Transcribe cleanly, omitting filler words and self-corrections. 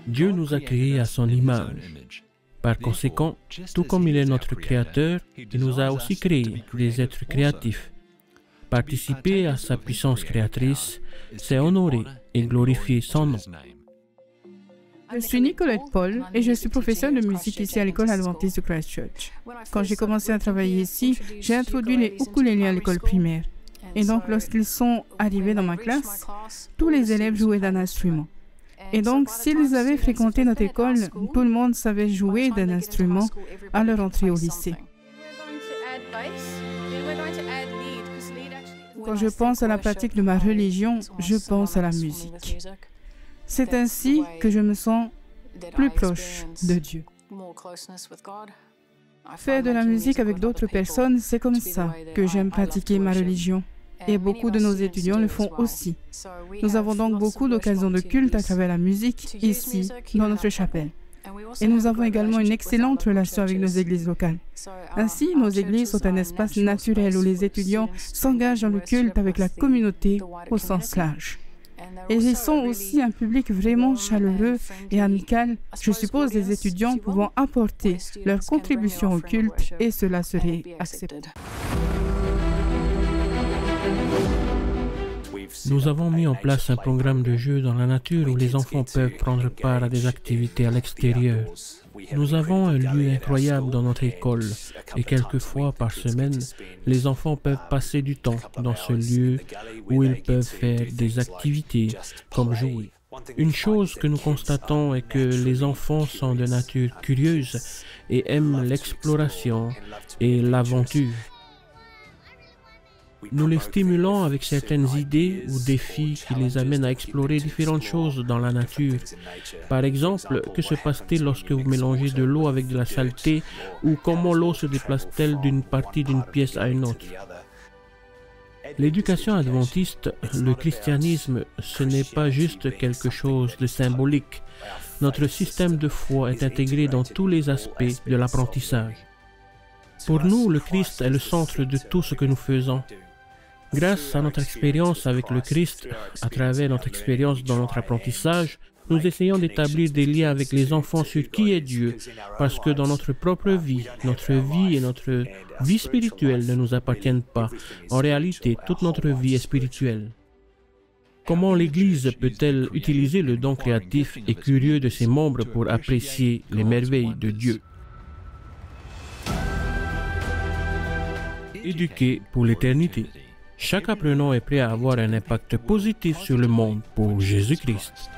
Dieu nous a créés à son image. Par conséquent, tout comme il est notre Créateur, il nous a aussi créés des êtres créatifs. Participer à sa puissance créatrice, c'est honorer et glorifier son nom. Je suis Nicolette Paul et je suis professeure de musique ici à l'école adventiste de Christchurch. Quand j'ai commencé à travailler ici, j'ai introduit les ukulélés à l'école primaire. Et donc, lorsqu'ils sont arrivés dans ma classe, tous les élèves jouaient d'un instrument. Et donc, s'ils avaient fréquenté notre école, tout le monde savait jouer d'un instrument à leur entrée au lycée. Quand je pense à la pratique de ma religion, je pense à la musique. C'est ainsi que je me sens plus proche de Dieu. Faire de la musique avec d'autres personnes, c'est comme ça que j'aime pratiquer ma religion. Et beaucoup de nos étudiants le font aussi. Nous avons donc beaucoup d'occasions de culte à travers la musique ici, dans notre chapelle. Et nous avons également une excellente relation avec nos églises locales. Ainsi, nos églises sont un espace naturel où les étudiants s'engagent dans le culte avec la communauté au sens large. Et ils sont aussi un public vraiment chaleureux et amical. Je suppose les étudiants pouvant apporter leur contribution au culte et cela serait accepté. Nous avons mis en place un programme de jeu dans la nature où les enfants peuvent prendre part à des activités à l'extérieur. Nous avons un lieu incroyable dans notre école et quelques fois par semaine, les enfants peuvent passer du temps dans ce lieu où ils peuvent faire des activités comme jouer. Une chose que nous constatons est que les enfants sont de nature curieuse et aiment l'exploration et l'aventure. Nous les stimulons avec certaines idées ou défis qui les amènent à explorer différentes choses dans la nature. Par exemple, que se passe-t-il lorsque vous mélangez de l'eau avec de la saleté ou comment l'eau se déplace-t-elle d'une partie d'une pièce à une autre? L'éducation adventiste, le christianisme, ce n'est pas juste quelque chose de symbolique. Notre système de foi est intégré dans tous les aspects de l'apprentissage. Pour nous, le Christ est le centre de tout ce que nous faisons. Grâce à notre expérience avec le Christ, à travers notre expérience dans notre apprentissage, nous essayons d'établir des liens avec les enfants sur qui est Dieu, parce que dans notre propre vie, notre vie et notre vie spirituelle ne nous appartiennent pas. En réalité, toute notre vie est spirituelle. Comment l'Église peut-elle utiliser le don créatif et curieux de ses membres pour apprécier les merveilles de Dieu? Éduquer pour l'éternité. Chaque apprenant est prêt à avoir un impact positif sur le monde pour Jésus-Christ.